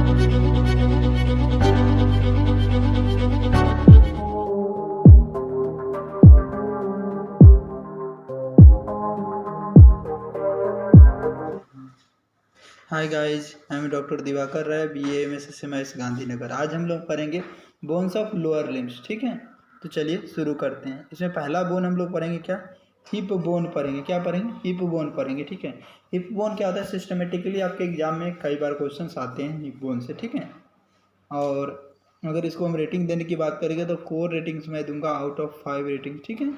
Hi guys, I am doctor Diwakar Rai, BA MSc maths Gandhinagar. आज हम लोग पढ़ेंगे बोन्स ऑफ लोअर लिम्स। ठीक है, तो चलिए शुरू करते हैं। इसमें पहला बोन हम लोग पढ़ेंगे क्या, हिप बोन पढ़ेंगे। क्या पढ़ेंगे? हिप बोन पढ़ेंगे। ठीक है, हिप बोन क्या होता है? सिस्टमेटिकली आपके एग्जाम में कई बार क्वेश्चन आते हैं हिप बोन से। ठीक है, और अगर इसको हम रेटिंग देने की बात करेंगे तो 4 रेटिंग्स मैं दूंगा आउट ऑफ 5 रेटिंग। ठीक है,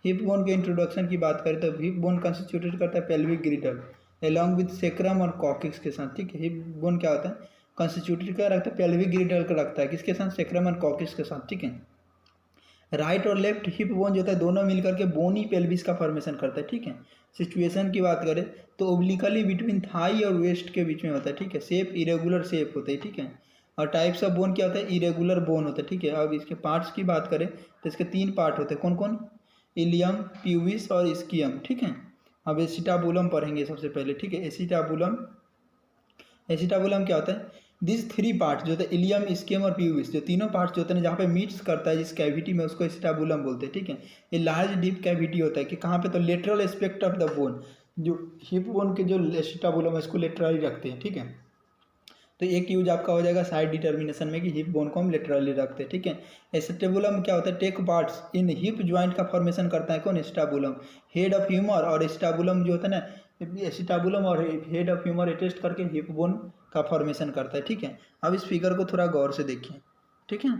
हिप बोन के इंट्रोडक्शन की बात करें तो हिप बोन कंस्टिट्यूटेड करता है पेल्विक गिरिटल अलॉन्ग विद सेक्रम और कॉकिक्स के साथ। ठीक है, हिप बोन क्या होता है? कंस्टिट्यूटेड क्या रखता है? पेल्विक गिरिटल का रखता है। किसके साथ? सेक्रम और कॉकिक्स के साथ। ठीक है, राइट और लेफ्ट हिप बोन जो होता है दोनों मिलकर के बोनी पेल्विस का फॉर्मेशन करता है। ठीक है, सिचुएशन की बात करें तो ओब्लिकली बिटवीन थाई और वेस्ट के बीच में होता है। ठीक है, शेप इरेगुलर शेप होता है। ठीक है, और टाइप्स ऑफ बोन क्या होता है? इरेगुलर बोन होता है। ठीक है, अब इसके पार्ट्स की बात करें तो इसके 3 पार्ट होते हैं। कौन कौन? इलियम, प्यूबिस और स्कियम। ठीक है, अब एसिटाबुलम पढ़ेंगे सबसे पहले। ठीक है, एसिटाबुलम क्या होता है? दिस 3 पार्ट जो होता है इलियम, स्कियम और प्यूबिस, जो तीनों पार्ट्स जो होते हैं जहाँ पे मीट्स करता है जिस कैविटी में, उसको एसिटाबुलम बोलते हैं। ठीक है, ये लार्ज डीप कैविटी होता है कि कहाँ पे? तो lateral aspect of the bone, जो हिप बोन के जो एसिटाबुलम है इसको लेटरली रखते हैं। ठीक है, तो एक यूज आपका हो जाएगा साइड डिटर्मिनेशन में कि हिप बोन को हम लेटरली रखते हैं। ठीक है, एसिटाबुलम क्या होता है? Take parts in hip joint का फॉर्मेशन करता है। कौन? एसिटाबुलम। हेड ऑफ ह्यूमर और एसिटाबुलम जो होता है ना, एसिटाबुलम और हेड ऑफ ह्यूमर अटैच करके हिप बोन का फॉर्मेशन करता है। ठीक है, अब इस फिगर को थोड़ा गौर से देखिए। ठीक है,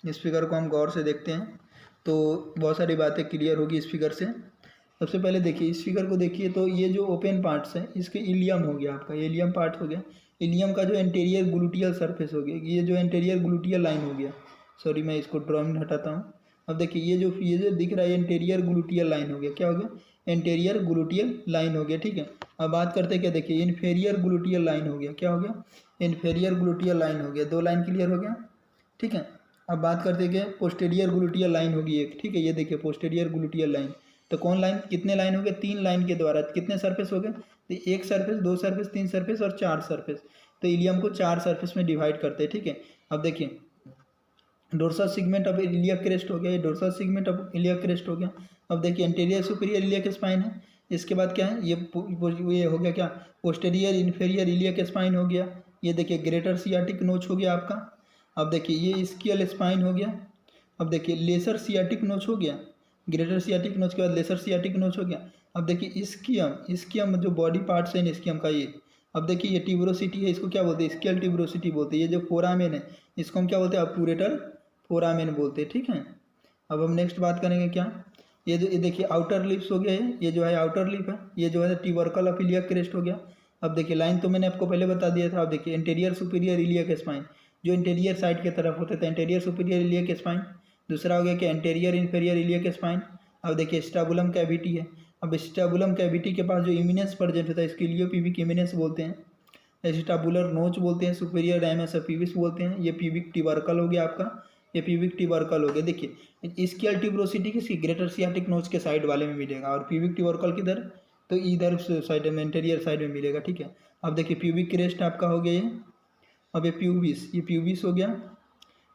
इस फिगर को हम गौर से देखते हैं तो बहुत सारी बातें क्लियर होगी इस फिगर से। सबसे पहले देखिए, इस फिगर को देखिए तो ये जो ओपन पार्ट्स हैं इसके इलियम हो गया, आपका इलियम पार्ट हो गया। इलियम का जो एंटीरियर ग्लूटियल सरफेस हो गया, ये जो एंटीरियर ग्लूटियल लाइन हो गया, सॉरी मैं इसको ड्राइंग हटाता हूँ। अब देखिए ये जो दिख रहा है एंटीरियर ग्लूटियल लाइन हो गया। क्या हो गया? एंटीरियर ग्लूटियल लाइन हो गया। ठीक है, अब बात करते हैं क्या, देखिए इन्फेरियर ग्लूटियल लाइन हो गया। क्या हो गया? इन्फेरियर ग्लूटियल लाइन हो गया। 2 लाइन क्लियर हो गया। ठीक है, अब बात करते हैं क्या, पोस्टेरियर ग्लूटियल लाइन होगी एक। ठीक है, ये देखिए पोस्टेरियर ग्लूटियल लाइन, तो कौन लाइन? कितने लाइन हो गए? 3 लाइन के द्वारा कितने सरफेस हो गए? तो 1 सरफेस, 2 सरफेस, 3 सरफेस और 4 सरफेस। तो इलियम को 4 सरफेस में डिवाइड करते हैं। ठीक है, अब देखिए dorsal segment of iliac crest हो गया, ये dorsal segment of iliac crest हो गया। अब देखिए एंटीरियर सुपीरियर इलियक स्पाइन है। इसके बाद क्या है? ये हो गया क्या? पोस्टेरियर इन्फेरियर इलियक स्पाइन हो गया। ये देखिए ग्रेटर सियाटिक नोच हो गया आपका। अब देखिए ये स्कियल स्पाइन हो गया। अब देखिए लेसर सियाटिक नोच हो गया। ग्रेटर सियाटिक नोच के बाद लेसर सियाटिक नोच हो गया। अब देखिए इस्कियम जो बॉडी पार्ट्स है इस्कियम का ये। अब देखिए ये ट्यूबरोसिटी है, इसको क्या बोलते हैं? स्केल ट्यूबरोसिटी बोलते हैं। ये जो फोरामेन है इसको हम क्या बोलते हैं? ऑब्टूरेटर फोरामेन बोलते हैं। ठीक है, अब हम नेक्स्ट बात करेंगे क्या, ये देखिए आउटर लिप्स हो गया है, ये जो है आउटर लिप है, ये जो है ट्यूबरकल ऑफ इलियक क्रेस्ट हो गया। अब देखिए लाइन तो मैंने आपको पहले बता दिया था। अब देखिए इंटीरियर सुपीरियर इलियक स्पाइन जो इंटीरियर साइड की तरफ होते थे, इंटीरियर सुपीरियर इलियक स्पाइन। दूसरा हो गया कि एंटीरियर इन्फेरियर इलियक स्पाइन। अब देखिए स्टाबुलम कैविटी है। अब स्टाबुलम कैविटी के पास जो इमिनेंस प्रेजेंट होता है इसके इलियोप्यूबिक इमिनेंस बोलते हैं। एसिटाबुलर नोच बोलते हैं, सुपीरियर डायमेंस ऑफ प्यूबिस बोलते हैं। ये प्यूबिक ट्यूबरकल हो गया आपका, ये प्यूबिक ट्यूबरकल हो गया। देखिए स्केल ट्यूबरोसिटी किसकी? ग्रेटर सियाटिक नोच के साइड वाले में मिलेगा, और प्यूबिक ट्यूबरकल किधर? तो इधर साइड में, इंटीरियर साइड में मिलेगा। ठीक है, अब देखिए प्यूबिक क्रेस्ट आपका हो गया ये। अब ये प्यूबिस हो गया।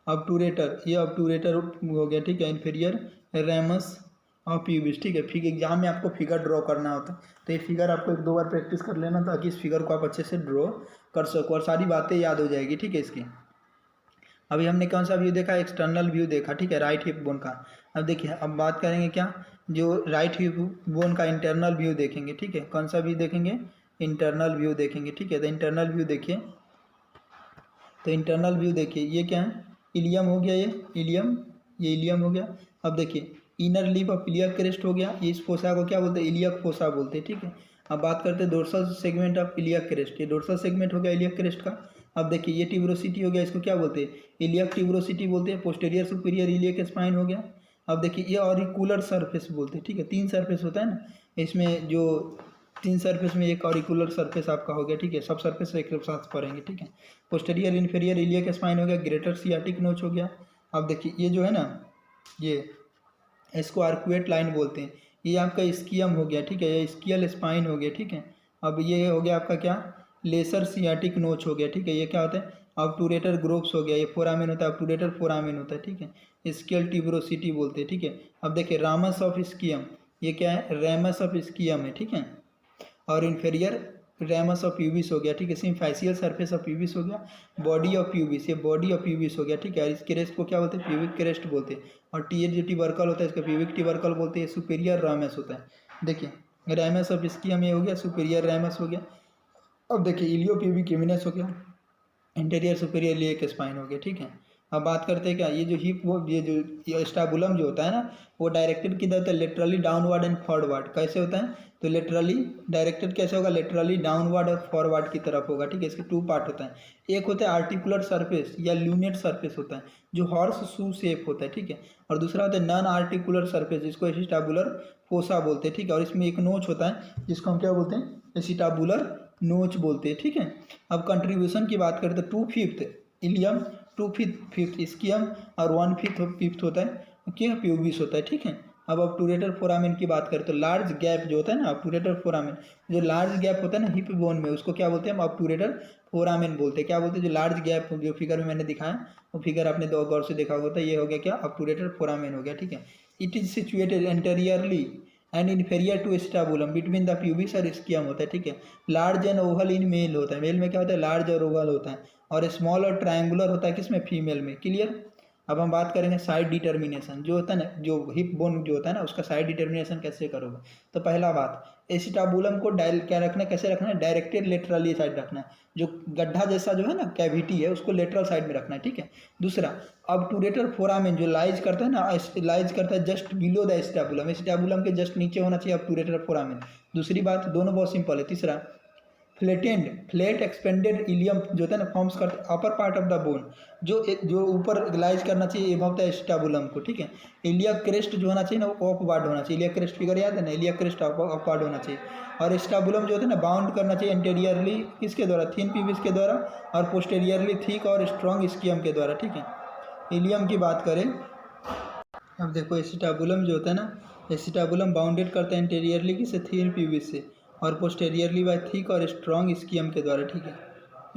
ऑब्टूरेटर, ये ऑब्टूरेटर हो गया। ठीक है, इन्फीरियर रेमस और प्यूबिस। ठीक है, फिर एग्जाम में आपको फिगर ड्रॉ करना होता है तो ये फिगर आपको 1-2 बार प्रैक्टिस कर लेना ताकि इस फिगर को आप अच्छे से ड्रॉ कर सको और सारी बातें याद हो जाएगी। ठीक है, इसकी अभी हमने कौन सा व्यू देखा? एक्सटर्नल व्यू देखा। ठीक है, राइट हिप बोन का। अब देखिए अब बात करेंगे क्या, जो राइट हिप बोन का इंटरनल व्यू देखेंगे। ठीक है, कौन सा व्यू देखेंगे? इंटरनल व्यू देखेंगे। ठीक है, तो इंटरनल व्यू देखिए, तो इंटरनल व्यू देखिए ये क्या है? इलियम हो गया, ये इलियम हो गया। अब देखिए inner lip of iliac crest हो गया। इस फोसा को क्या बोलते हैं? इलियक फोसा बोलते हैं। ठीक है, अब बात करते हैं dorsal segment of iliac crest. ये डोर्सल सेगमेंट हो गया इलियक क्रेस्ट का। अब देखिए ये ट्यूबरोसिटी हो गया, इसको क्या बोलते हैं? इलियक ट्यूबरोसिटी बोलते हैं। पोस्टेरियर सुपीरियर इलियक स्पाइन हो गया। अब देखिए ये ऑरिकुलर सरफेस बोलते हैं। ठीक है, 3 सरफेस होता है ना इसमें, जो 3 सरफेस में एक ऑरिकुलर सरफेस आपका हो गया। ठीक है, सब सरफेस एक साथ पढ़ेंगे। ठीक है, पोस्टेरियर इन्फीरियर इलियक स्पाइन हो गया, ग्रेटर सियाटिक नोच हो गया। अब देखिए ये जो है ना, ये इसको आर्कुएट लाइन बोलते हैं। ये आपका स्कियम हो गया। ठीक है, ये स्कियल स्पाइन हो गया। ठीक है, अब ये हो गया आपका क्या? लेसर सियाटिक नोच हो गया, ठीक है। ये क्या होता है, ऑब्टूरेटर ग्रोव्स हो गया, ये फोरामेन होता है, ऑब्टूरेटर फोरामेन होता है, ठीक है। स्केल ट्यूबरोसिटी बोलते हैं, ठीक है। अब देखिए रामस ऑफ स्कियम, ये क्या है, रेमस ऑफ स्कियम है, ठीक है। और इन्फेरियर रेमस ऑफ प्यूबिस हो गया, ठीक है। सिम्फेसियल सरफेस ऑफ प्यूबिस हो गया, बॉडी ऑफ प्यूबिस, ये बॉडी ऑफ प्यूबिस हो गया, ठीक है। इस क्रेस्ट को क्या बोलते हैं, प्यूबिक क्रेस्ट बोलते हैं। और टीयर जो ट्यूबरकल होता है इसका प्यूबिक ट्यूबरकल बोलते हैं। सुपीरियर रेमस होता है, देखिए रेमस ऑफ स्कियम ये हो गया, सुपीरियर रेमस हो गया। अब देखिए इलियो प्यूबिक इमिनस हो गया, इंटीरियर सुपीरियर इलियक स्पाइन हो गया, ठीक है। अब बात करते हैं क्या, ये जो हिप वो ये स्टैबुलम जो होता है ना, वो डायरेक्टेड किधर होता है, लेटरली डाउनवर्ड एंड फॉरवर्ड। कैसे होता है, तो लेटरली डायरेक्टेड कैसे होगा, लेटरली डाउनवर्ड और फॉरवर्ड की तरफ होगा, ठीक है। इसके टू पार्ट होता है, एक होता है आर्टिकुलर सरफेस या ल्यूनेट सरफेस होता है जो हॉर्स शू शेप होता है, ठीक है। और दूसरा होता है नॉन आर्टिकुलर सरफेस जिसको एसिटाबुलर फोसा बोलते हैं, ठीक है। और इसमें एक नोच होता है जिसको हम क्या बोलते हैं, एसिटाबुलर नोच बोलते हैं, ठीक है। अब कंट्रीब्यूशन की बात करें तो 2/5 इलियम, 2/5 स्कियम और 1/5 होता है क्या, प्यूबिस होता है, ठीक है। अब ऑब्टूरेटर फोरामेन की बात करें तो लार्ज गैप जो होता है ना, ऑब्टूरेटर फोरामेन, जो लार्ज गैप होता है ना हिप बोन में, उसको क्या बोलते हैं, हम ऑब्टूरेटर फोरामेन बोलते हैं। क्या बोलते हैं, जो लार्ज गैप जो फिगर में मैंने दिखाया वो फिगर आपने दो गौर से देखा होता है, ये हो गया क्या, ऑब्टूरेटर फोरामेन हो गया, ठीक है। It is situated anteriorly and inferior to acetabulum between the pubis और स्कियम होता है, ठीक है। Large and oval in male होता है, मेल में क्या होता है, लार्ज और ओवल होता है। और स्मॉल और ट्रायंगुलर होता है किसमें, फीमेल में, क्लियर। अब हम बात करेंगे साइड डिटर्मिनेशन, जो होता है ना, जो हिप बोन जो होता है ना उसका साइड डिटर्मिनेशन कैसे करोगे। तो पहला बात, एसिटाबुलम को क्या रखना है, कैसे रखना है, डायरेक्टेड लेटरली साइड रखना है, जो गड्ढा जैसा जो है ना कैविटी है उसको लेटरल साइड में रखना है, ठीक है। दूसरा, ऑब्टूरेटर फोरामेन जो लाइज करता है ना, लाइज करता है just below the acetabulum, acetabulum के जस्ट नीचे होना चाहिए ऑब्टूरेटर फोरामेन। दूसरी बात, दोनों बहुत सिंपल है। तीसरा, फ्लेट एक्सपेंडेड इलियम जो होता है ना फॉर्म्स करता upper part of the bone, जो ऊपर लाइज करना चाहिए एबव द एस्टाबुलम को, ठीक है। इलियक क्रेस्ट जो होना चाहिए ना वो अपवार्ड होना चाहिए, इलियक क्रेस्ट फिगर याद है ना, इलियक क्रेस्ट अपवार्ड होना चाहिए। और एस्टाबुलम जो होता है ना बाउंड करना चाहिए एंटेरियरली किसके द्वारा, थिन प्यूबिस के द्वारा, और पोस्टेरियरली थिक और स्ट्रॉन्ग स्कियम के द्वारा, ठीक है। इलियम की बात करें, अब देखो एसिटाबुलम जो होता है ना, एसिटाबुलम बाउंडेड करता है इंटीरियरली किससे, थिन प्यूबिस से, और पोस्टेरियरली बाय थिक और स्ट्रॉन्ग स्कियम के द्वारा, ठीक है।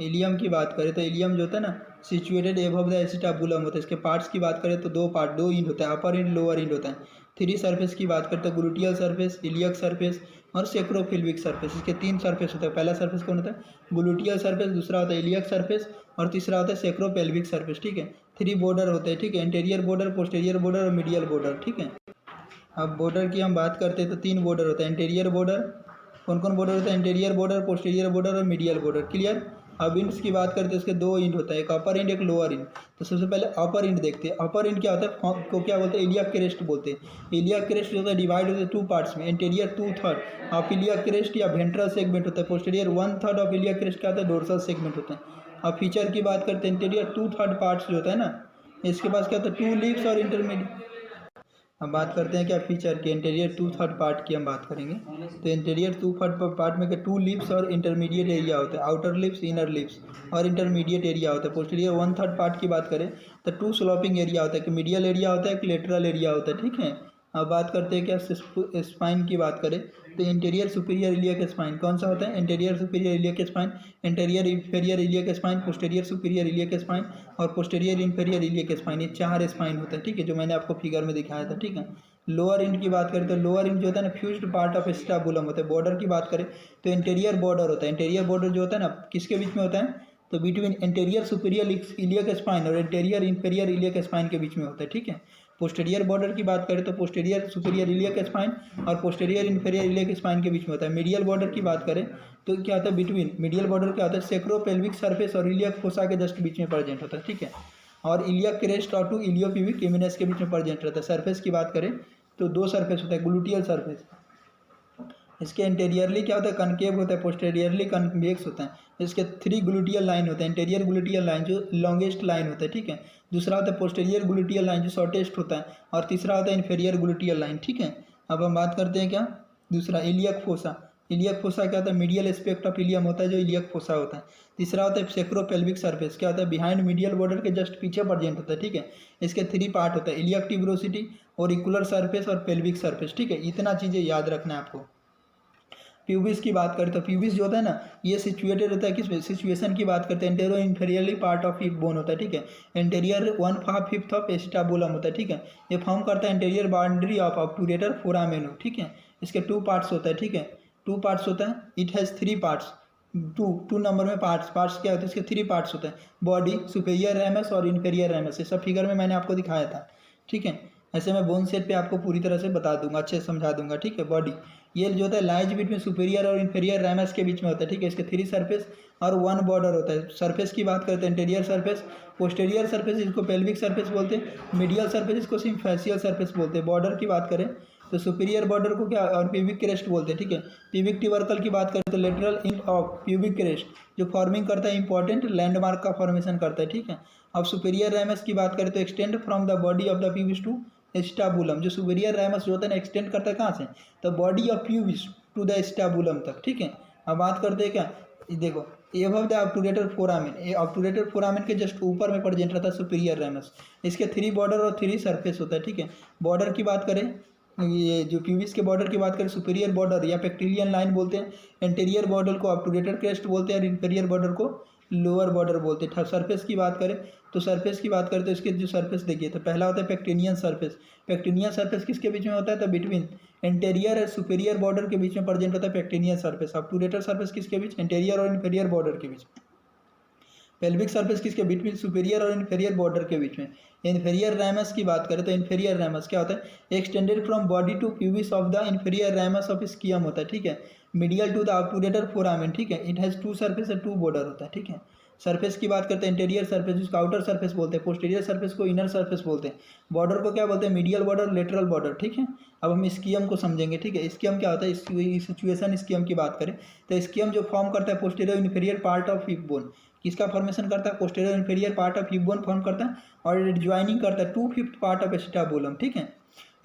इलियम की बात करें तो इलियम जो होता है ना सिचुएटेड एबव द एसिटाबुलम होता है। इसके पार्ट्स की बात करें तो दो इंड होता है, अपर इंड लोअर इंड होता है। थ्री सरफेस की बात करें तो ग्लूटियल सरफेस, इलियक सरफेस और सेक्रोफिल्विक सरफेस, इसके तीन सरफेस होता है। पहला सरफेस कौन होता है, ग्लूटियल सरफेस, दूसरा होता है इलियक सरफेस और तीसरा होता है सेक्रोपेल्विक सरफेस, ठीक है। थ्री बॉर्डर होते हैं, ठीक है, इंटीरियर बॉर्डर, पोस्टीरियर बॉर्डर और मीडियल बॉर्डर, ठीक है। अब बॉर्डर की हम बात करते हैं तो तीन बॉर्डर होता है, इंटीरियर बॉर्डर, कौन कौन बॉर्डर होता है, इंटीरियर बॉर्डर, पोस्टीरियर बॉर्डर और मीडियल बॉर्डर, क्लियर। अब इंड्स की बात करते हैं उसके दो इंड होता है, एक अपर इंड एक लोअर इंड। तो सबसे पहले अपर इंड देखते हैं। अपर इंड क्या होता है, को क्या बोलते हैं, इलियक क्रेस्ट बोलते हैं। इलियक क्रेस्ट जो होता है डिवाइड होता है टू पार्ट्स में, इंटीरियर 2/3 ऑफ इलियक क्रेस्ट या वेंट्रल सेगमेंट होता है, पोस्टीरियर 1/3 ऑफ इलियक क्रेस्ट क्या होता है, डोर्सल सेगमेंट होता है। अब फीचर की बात करते हैं, इंटीरियर 2/3 पार्ट्स जो होता है ना, इसके पास क्या होता है, 2 लीव्स और इंटरमीडिएट। अब बात करते हैं क्या फीचर के, इंटीरियर 2/3 पार्ट की हम बात करेंगे। तो इंटीरियर 2/3 पार्ट में क्या 2 लिप्स और इंटरमीडिएट एरिया होता है, आउटर लिप्स, इनर लिप्स और इंटरमीडिएट एरिया होता है। पोस्टीरियर 1/3 पार्ट की बात करें तो 2 स्लोपिंग एरिया होता है, कि मीडियल एरिया होता है, कि लेटरल एरिया होता है, ठीक है। अब बात करते हैं क्या स्पाइन की बात करें तो इंटीरियर सुपीरियर इलियक स्पाइन कौन सा होता है, interior superior iliac spine, interior inferior iliac spine, posterior superior iliac spine और पोस्टीरियर इंफीरियर इलियक स्पाइन, ये 4 स्पाइन होता है, ठीक है, जो मैंने आपको फिगर में दिखाया था, ठीक है। लोअर इंड की बात करें तो लोअर इंड जो होता है ना फ्यूज्ड पार्ट ऑफ एस्टाबुलम होता है। बॉर्डर की बात करें तो इंटीरियर बॉर्डर होता है, इंटीरियर बॉर्डर जो होता है ना किसके बीच में होता है, तो between interior superior iliac spine और इंटीरियर इंफीरियर इलियक स्पाइन के बीच में होता है, ठीक है। पोस्टीरियर बॉर्डर की बात करें तो पोस्टीरियर सुपीरियर इलियक स्पाइन और पोस्टीरियर इंफीरियर इलियक स्पाइन के बीच में होता है। मीडियल बॉर्डर की बात करें तो क्या होता है, बिटवीन मीडियल बॉर्डर क्या होता है, सेक्रोपेल्विक सरफेस और इलियक फोसा के जस्ट बीच में प्रेजेंट होता है, ठीक है। और इलियक क्रेस्ट और टू इलियोप्यूबिक इमिनस के बीच में प्रेजेंट रहता है। सरफेस की बात करें तो 2 सरफेस होता है, ग्लूटियल सरफेस, इसके इंटीरियरली क्या होता है, कनकेव होता है, पोस्टेरियरली कन्वेक्स होता है। इसके 3 ग्लूटियल लाइन होते हैं, इंटीरियर ग्लूटियल लाइन जो लॉन्गेस्ट लाइन होता है, ठीक है। दूसरा होता है पोस्टेरियर ग्लूटियल लाइन जो शॉर्टेस्ट होता है, और तीसरा होता है इन्फीरियर ग्लूटियल लाइन, ठीक है। अब हम बात करते हैं क्या दूसरा, इलियक फोसा। इलियक फोसा क्या होता है, मीडियल एस्पेक्ट ऑफ इलियम होता है जो इलियक फोसा होता है। तीसरा होता है सेक्रोपेल्विक सरफेस, क्या होता है, बिहाइंड मीडियल बॉर्डर के जस्ट पीछे प्रेजेंट होता है, ठीक है। इसके 3 पार्ट होता है, इलियक ट्यूबरोसिटी, ऑरिकुलर सरफेस और पेल्विक सरफेस, ठीक है। इतना चीज़ें याद रखना है आपको। प्यूबिस की बात करें तो प्यूबिस जो होता है ना, ये सिचुएटेड होता है किस सिचुएशन की बात करते हैं, antero inferiorly part of hip bone होता है, ठीक है। एंटेरियर 1/5 ऑफ एस्टाबुलम होता है, ठीक है। ये फॉर्म करता है anterior boundary of obturator foramen, ठीक है। इसके 2 पार्ट्स होता है, ठीक है, 2 पार्ट्स होता है। इट हैज़ 3 पार्ट्स, टू नंबर में पार्ट्स क्या होते हैं इसके, 3 पार्ट्स होते हैं, बॉडी, सुपेरियर रैमस और इन्फेरियर रैमस। ये सब फिगर में मैंने आपको दिखाया था, ठीक है। ऐसे मैं बोन सेट पे आपको पूरी तरह से बता दूंगा, अच्छे से समझा दूंगा, ठीक है। बॉडी ये जो होता है लाइज बिटवीन सुपेरियर और इन्फेरियर रैमस के बीच में होता है, ठीक है। इसके 3 सरफेस और 1 बॉर्डर होता है। सरफेस की बात करते हैं एंटेरियर सरफेस, पोस्टेरियर सरफेस इसको पेल्विक सरफेस बोलते हैं, मीडियल सरफेस इसको सिम्फेसियल सरफेस बोलते हैं। बॉर्डर की बात करें तो सुपीरियर बॉर्डर को क्या और प्यूबिक क्रेस्ट बोलते हैं, ठीक है। प्यूबिक ट्यूबरकल की बात करें तो lateral end of pubic crest जो फॉर्मिंग करता है इंपॉर्टेंट लैंडमार्क का फॉर्मेशन करता है, ठीक है। अब सुपीरियर रैमस की बात करें तो extend from the body of the pubis to acetabulum. जो सुपीरियर रैमस जो होता है ना एक्सटेंड करता है कहाँ से, तो body of pubis to the acetabulum तक, ठीक है। अब बात करते हैं क्या, देखो above the obturator foramen, obturator foramen के जस्ट ऊपर में प्रेजेंट रहता है सुपीरियर रैमस। इसके 3 बॉर्डर और 3 सरफेस होता है, ठीक है। बॉर्डर की बात करें, ये जो प्यूबिस के बॉर्डर की बात करें सुपीरियर बॉर्डर या पेक्टिलियन लाइन बोलते हैं, एंटीरियर बॉर्डर को ऑब्टूरेटर क्रेस्ट बोलते हैं और इंफीरियर बॉर्डर को लोअर बॉर्डर बोलते हैं। सरफेस की बात करें तो सरफेस की बात करें तो इसके जो सरफेस देखिए तो पहला होता है पेक्टिनियन सरफेस। पेक्टिनियन सरफेस किसके बीच में होता है, तो बिटवीन एंटीरियर और सुपीरियर बॉर्डर के बीच में प्रेजेंट होता है पेक्टिनियन सरफेस। ऑब्टूरेटर सरफेस किसके बीच, एंटीरियर और इंफीरियर बॉर्डर के बीच। पेल्विक सरफेस किसके बिटवीन सुपीरियर और इन्फेरियर बॉर्डर के बीच में। इन्फेरियर रैमस की बात करें तो इन्फेरियर रैमस क्या होता है, extended from body to pubis of the inferior ramus of ischium होता है, ठीक है। Medial to the obturator foramen, ठीक है। इट हैज़ 2 सरफेस और 2 बॉर्डर होता है, ठीक है। सरफेस की बात करते हैं इंटीरियर सरफेस जिसको आउटर सरफेस बोलते हैं, पोस्टीरियर सरफेस को इनर सरफेस बोलते हैं, बॉर्डर को क्या बोलते हैं, मीडियल बॉर्डर, लेटरल बॉर्डर, ठीक है। अब हम स्कियम को समझेंगे, ठीक है। स्कियम क्या होता है, सिचुएशन स्कियम की बात करें तो स्कियम जो फॉर्म करता है posterior inferior part of hip bone, किसका फॉर्मेशन करता है, posterior inferior part of hip bone form करता है और ज्वाइनिंग करता है 2/5 पार्ट ऑफ एस्टाबुलम, ठीक है।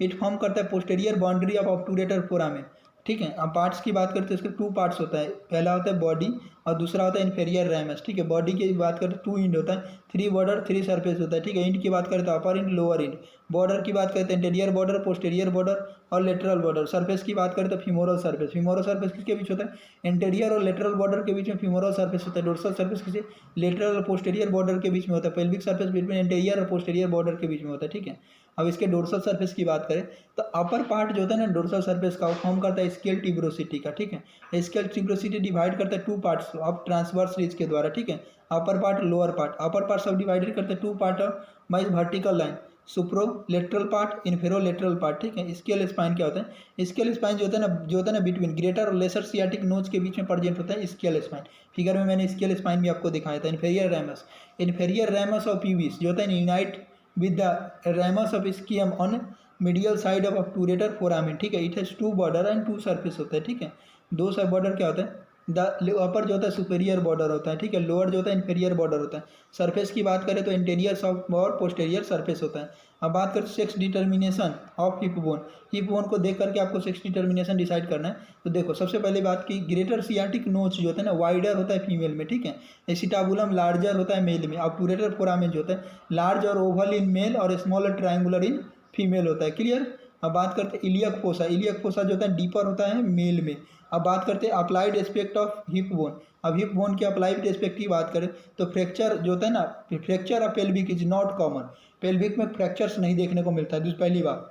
इट फॉर्म करता है posterior boundary of obturator foramen, ठीक है। अब पार्ट्स की बात करते हैं इसके 2 पार्ट्स होता है, पहला होता है बॉडी और दूसरा होता है इन्फेरियर रैमस, ठीक है। बॉडी की बात करें तो 2 इंड होता है, 3 बॉर्डर 3 सरफेस होता है, ठीक है। इंड की बात करें तो अपर इंड लोअर इंड, बॉर्डर की बात करते हैं इंटीरियर बॉर्डर, पोस्टीरियर बॉर्डर और लेटरल बॉर्डर। सरफेस की बात करें तो फीमोरल सरफेस, फीमोरल सरफेस किसके बीच होता है, इंटीरियर और लेटरल बॉर्डर के बीच में फीमोरल सरफेस होता है। डोर्सल सरफेस किसी लेटरल और पोस्टीरियर बॉर्डर के बीच में होता है। पेल्विक सरफेस बिटवीन इंटीरियर और पोस्टीरियर बॉर्डर के बीच में होता है, ठीक है। अब इसके डोर्सल सरफेस की बात करें तो अपर पार्ट जो होता है ना डोर्सल सरफेस का वो फॉर्म करता है स्केल ट्यूबरोसिटी का, ठीक है। स्केल ट्यूबरोसिटी डिवाइड करता है 2 पार्ट्स ऑफ ट्रांसवर्स रीज के द्वारा, ठीक है। Upper part lower part, upper part subdivided करते हैं 2 part of by vertical line, supero lateral part, infero lateral part, ठीक है। स्केल स्पाइन क्या होता है, स्केल स्पाइन जो होता है ना बिटवीन ग्रेटर और लेसर सियाटिक नोज के बीच में प्रेजेंट होता है स्केल स्पाइन। फिगर में मैंने स्केल स्पाइन भी आपको दिखाया था। इन्फेरियर रैमस ऑफ प्यूबिस जो होता है unite with the ramus of ischium on medial side of obturator foramen, ठीक है। It has 2 border and 2 surface होता है, ठीक है। 2 सब बॉर्डर क्या होता है, द अपर जो होता है सुपेरियर बॉर्डर होता है, ठीक है। लोअर जो होता है इन्फीरियर बॉर्डर होता है। सरफेस की बात करें तो इंटीरियर और पोस्टीरियर सरफेस होता है। अब बात करें sex determination of hip bone, hip bone को देख करके आपको सेक्स डिटर्मिनेशन डिसाइड करना है। तो देखो सबसे पहले बात की ग्रेटर सियाटिक नोच जो होता है ना वाइडर होता है फीमेल में, ठीक है। एसिटाबुलम लार्जर होता है मेल में। ऑब्टूरेटर फोरामेन जो होता है लार्ज और ओवल इन मेल और स्मॉलर ट्रायंगुलर इन फीमेल होता है, क्लियर। अब बात करते हैं इलियक फोसा, इलियक फोसा जो होता है डीपर होता है मेल में। अब बात करते हैं applied aspect of hip bone. अब हिप बोन के अप्लाइड एस्पेक्ट की बात करें तो फ्रैक्चर जो होता है ना, fracture of pelvic is not common, pelvic में फ्रैक्चर्स नहीं देखने को मिलता है, पहली बात।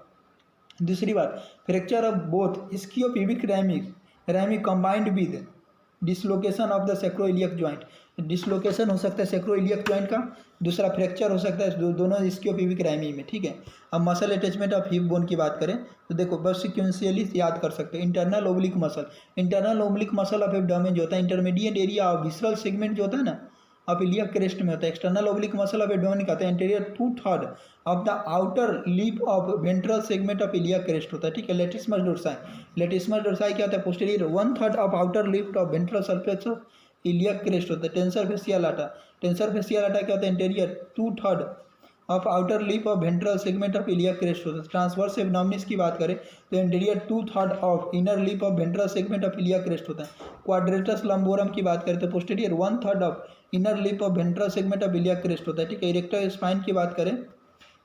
दूसरी बात fracture of both ischiopubic rami combined with dislocation of the sacroiliac joint, dislocation हो सकता है सेक्रोइलियक जॉइंट का, दूसरा फ्रैक्चर हो सकता है दोनों स्कियोपिबिक रैमी में, ठीक है। अब muscle attachment of hip bone की बात करें तो देखो बस सिक्वेंशियली याद कर सकते हैं। Internal oblique muscle of abdomen जो होता है intermediate area of visceral segment जो होता है ना ऑफ इलियक क्रेस्ट में होता है। External oblique muscle of abdomen कहते हैं interior 2/3 of the outer lip of ventral segment of iliac crest होता है, ठीक है। लेटिस्मस डोर्साई क्या होता है, posterior 1/3 of outer lip of ventral surface of iliac crest होता है। टेंसर फेसियल आटा क्या होता है, interior 2/3 of outer lip of ventral segment of iliac crest होता है। ट्रांसवर्स एब्डोमिनिस की बात करें तो interior 2/3 of inner lip of ventral segment of iliac crest होता है। क्वाड्रेटस लंबोरम की बात करें तो posterior 1/3 of inner lip of ventral segment of iliac crest होता है, ठीक है। इरेक्टर स्पाइन की बात करें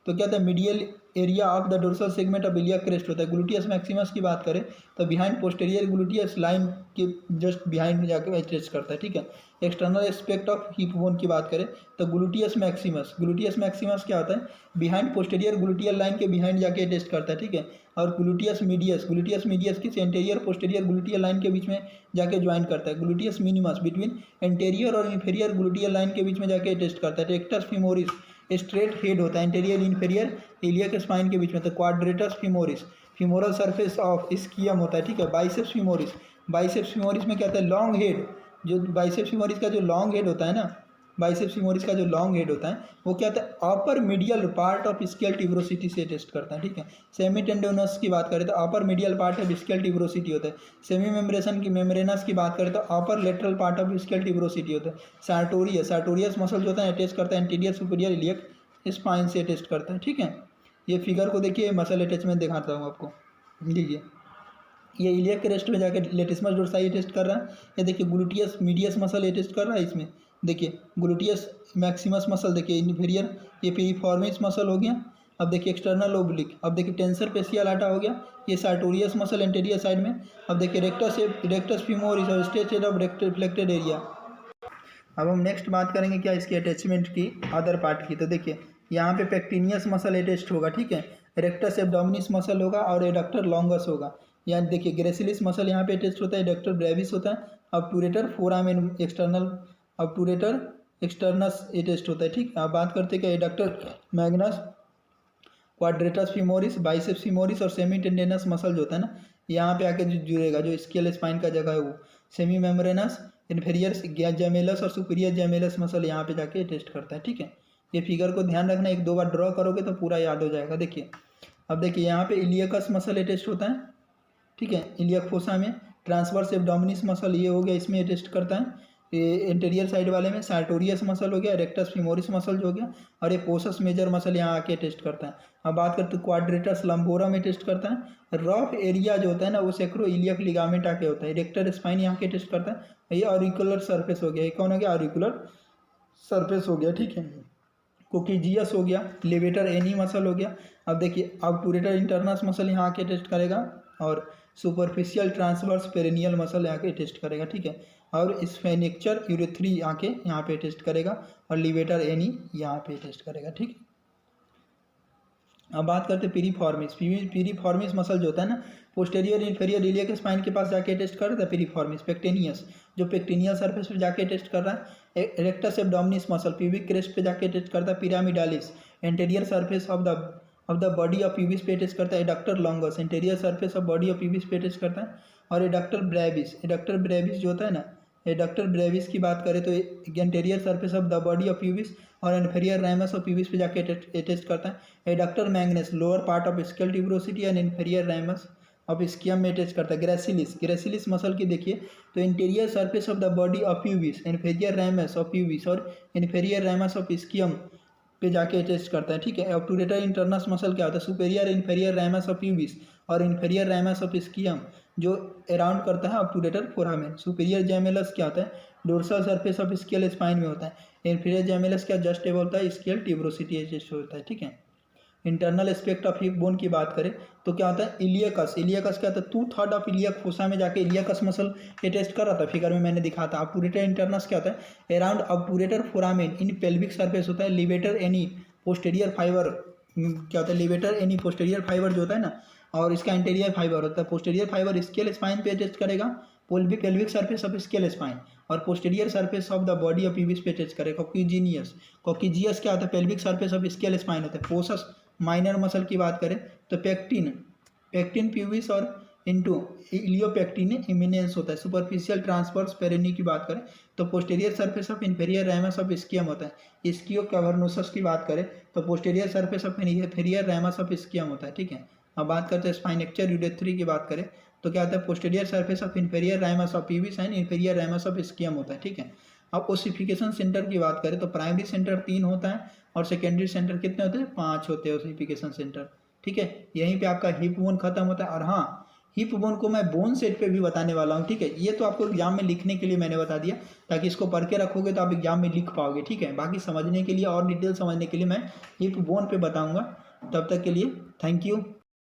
तो क्या होता है, medial area of the dorsal segment of iliac crest होता है। ग्लूटियस मैक्सिमस की बात करें तो बिहाइंड पोस्टेरियर ग्लूटियस लाइन के जस्ट बिहाइंड में जाकर अटैच करता है, ठीक है। External aspect of hip bone की बात करें तो ग्लूटियस मैक्सिमस क्या होता है, बिहाइंड पोस्टेरियर ग्लूटियल लाइन के बिहाइंड जाके अटैच करता है, ठीक है। और ग्लूटियस मीडियस किस एंटेरियर पोस्टेरियर ग्लूटियल लाइन के बीच में जाके ज्वाइन करता है। ग्लूटियस मिनिमस बिटवीन एंटेरियर और इंफेरियर ग्लूटियल लाइन के बीच में जाके अटैच करता है। रेक्टस फीमोरिस स्ट्रेट हेड होता है एंटेरियर इंफेरियर इलियक स्पाइन के बीच में। तो quadratus femoris femoral surface of ischium होता है, ठीक है। बाइसेप्स फीमोरिस में क्या होता है, लॉन्ग हेड, जो बाइसेप्स फीमोरिस का जो लॉन्ग हेड होता है ना, बाइसेप्स फीमोरिस का जो लॉन्ग हेड होता है वो क्या होता है, upper medial part of ischial tuberosity से टेस्ट करता है, ठीक है। सेमी टेंडोनस की बात करें तो upper medial part of ischial tuberosity होता है। सेमी मेम्ब्रेनस की बात करें तो upper lateral part of ischial tuberosity होता है। सार्टोरियस मसल जो होता है अटैच करता है एंटीरियर सुपीरियर इलियक स्पाइन से टेस्ट करता है, ठीक है। ये फिगर को देखिए, मसल अटैचमेंट दिखाता हूँ आपको, लीजिए। ये इलियक क्रेस्ट में जाकर लेटिसमस डोर्साई टेस्ट कर रहा है। ये देखिए ग्लूटियस मीडियस मसल ये टेस्ट कर रहा है इसमें, देखिए ग्लूटियस मैक्सिमस मसल, देखिए इंफीरियर, ये पिरिफॉर्मिस मसल हो गया। अब देखिए एक्सटर्नल ओब्लिक, अब देखिए टेंसर पेशियल आटा हो गया, ये सार्टोरियस मसल एंटीरियर साइड में। अब देखिए रेक्टस फीमोरिस और स्टेज ऑफ रिफ्लेक्टेड एरिया। अब हम नेक्स्ट बात करेंगे क्या, इसकी अटैचमेंट की अदर पार्ट की। तो देखिए यहाँ पे पेक्टिनियस मसल अटैच्ड होगा, ठीक है। रेक्टस एब्डोमिनिस मसल होगा और एडक्टर लॉन्गस होगा। यहाँ देखिए ग्रेसिलिस मसल यहाँ पे अटैच्ड होता है, एडक्टर ब्रेविस होता है, obturator foramen external obturator externus attached होता है, ठीक है। अब बात करते हैं कि adductor magnus, quadratus femoris, biceps femoris और सेमी टेंडेनस मसल जो होता है ना, यहाँ पे आके जो जुड़ेगा, जो स्केल स्पाइन का जगह है वो सेमी मेम्ब्रेनस, इन्फीरियर जेमेलस और सुपीरियर जेमेलस मसल यहाँ पे जाके टेस्ट करता है, ठीक है। ये फिगर को ध्यान रखना, एक दो बार ड्रॉ करोगे तो पूरा याद हो जाएगा। देखिए अब देखिए यहाँ पे इलियकस मसल अटैच्ड होता है, ठीक है। इलियक फोसा में ट्रांसवर्स एब्डोमिनिस मसल ये हो गया, इसमें अटैच्ड करता है। ये इंटीरियर साइड वाले में सार्टोरियस मसल हो गया, रेक्टस फीमोरिस मसल जो हो गया, और ये पोसस मेजर मसल यहाँ आके टेस्ट करता है। अब बात करते हैं क्वाड्रेटस लंबोरा में टेस्ट करता है। रफ एरिया जो होता है ना वो सेक्रो इलियक लिगामेंट आके होता है। रेक्टर स्पाइन यहाँ के टेस्ट करता है। ये ऑरिकुलर सरफेस हो गया, ये कौन हो गया, ऑरिकुलर सरफेस हो गया, ठीक है। कोकिजियस हो गया, लेवेटर एनी मसल हो गया। अब देखिए ऑब्टूरेटर इंटरनस मसल यहाँ आके टेस्ट करेगा और सुपरफिशियल ट्रांसवर्स पेरिनियल मसल यहाँ के टेस्ट करेगा, ठीक है। और स्फेनिक्चर यूरेथ्री आके यहाँ पे टेस्ट करेगा और लिवेटर एनी यहाँ पे टेस्ट करेगा, ठीक है। अब बात करते हैं पीरीफॉर्मिस मसल जो होता है ना, पोस्टेरियर इंफेरियर इलियक स्पाइन के पास जाके टेस्ट कर रहा था। पीरीफॉर्मिस पेक्टेनियस जो पेक्टेनियल सरफेस पे जाके टेस्ट कर रहा है। Rectus abdominis muscle pubic crest पे जाके टेस्ट करता है। Pyramidalis anterior surface of the body of pubis पे टेस्ट करता है। Adductor longus anterior surface of body of pubis पे टेस्ट करता है। और एडक्टर ब्रेविस जो होता है ना, एडक्टर ब्रेविस की बात करें तो anterior surface of the body of pubis और इन्फीरियर रैमस ऑफ प्यूबिस पे जाके टेस्ट करता है। Adductor magnus lower part of ischial tuberosity and inferior ramus of ischium में अटैच करता है। ग्रेसिलिस मसल की देखिए तो interior surface of the body of pubis, inferior ramus of pubis और इन्फीरियर रैमस ऑफ स्कियम पे जाके अटैच करता है, ठीक है। ऑब्टूरेटर इंटरनस मसल क्या होता है, superior inferior ramus of pubis और इन्फीरियर रैमस ऑफ स्कियम जो अराउंड करता है ऑब्टूरेटर फोरामेन। सुपेरियर जेमेलस क्या होता है, dorsal surface of ischial spine में होता है। इन्फीरियर जेमेलस क्या जस्ट एबव होता है स्केल ट्यूबरोसिटी अटैच होता है, ठीक है। Internal aspect of hip bone की बात करें तो क्या होता है, इलियकस क्या होता है, 2/3 ऑफ इलियक फोसा में जाके इलियकस मसल ये टेस्ट कर रहा था, फिगर में मैंने दिखा था। ऑब्टूरेटर इंटरनस क्या होता है, अराउंड ऑब्टूरेटर फोरामेन इन पेल्विक सरफेस होता है। लिवेटर एनी पोस्टेरियर फाइबर क्या होता है, लिवेटर एनी पोस्टेरियर फाइबर जो होता है ना, और इसका इंटीरियर फाइबर होता है। पोस्टेरियर फाइबर स्केल स्पाइन पे टेस्ट करेगा, pelvic surface of ischial spine, और posterior surface of the body of pubis पे टेस्ट करेगा। कोकिजियस क्या होता है, pelvic surface of ischial spine होता है। पोसस माइनर मसल की बात करें तो पेक्टिन प्यूबिस और इंटू इलियोपेक्टिन इमिनेंस होता है। सुपरफिशियल ट्रांसवर्स पेरिनी की बात करें तो posterior surface of inferior ramus of ischium होता है। स्कियो कैवर्नोसस की बात करें तो posterior surface of inferior ramus of ischium होता है, ठीक है। अब बात करते हैं स्पाइनेक्चर यूरेथ्री की बात करें तो क्या होता है, posterior surface of inferior ramus of pubis and inferior ramus of ischium होता है, ठीक है। अब ओसिफिकेशन सेंटर की बात करें तो प्राइमरी सेंटर 3 होता है और सेकेंडरी सेंटर कितने होते हैं, 5 होते हैं ओसिफिकेशन सेंटर, ठीक है। यहीं पे आपका हिप बोन खत्म होता है। और हाँ, हिप बोन को मैं बोन सेट पे भी बताने वाला हूँ, ठीक है। ये तो आपको एग्जाम में लिखने के लिए मैंने बता दिया, ताकि इसको पढ़ के रखोगे तो आप एग्जाम में लिख पाओगे, ठीक है। बाकी समझने के लिए और डिटेल समझने के लिए मैं हिप बोन पे बताऊँगा। तब तक के लिए थैंक यू।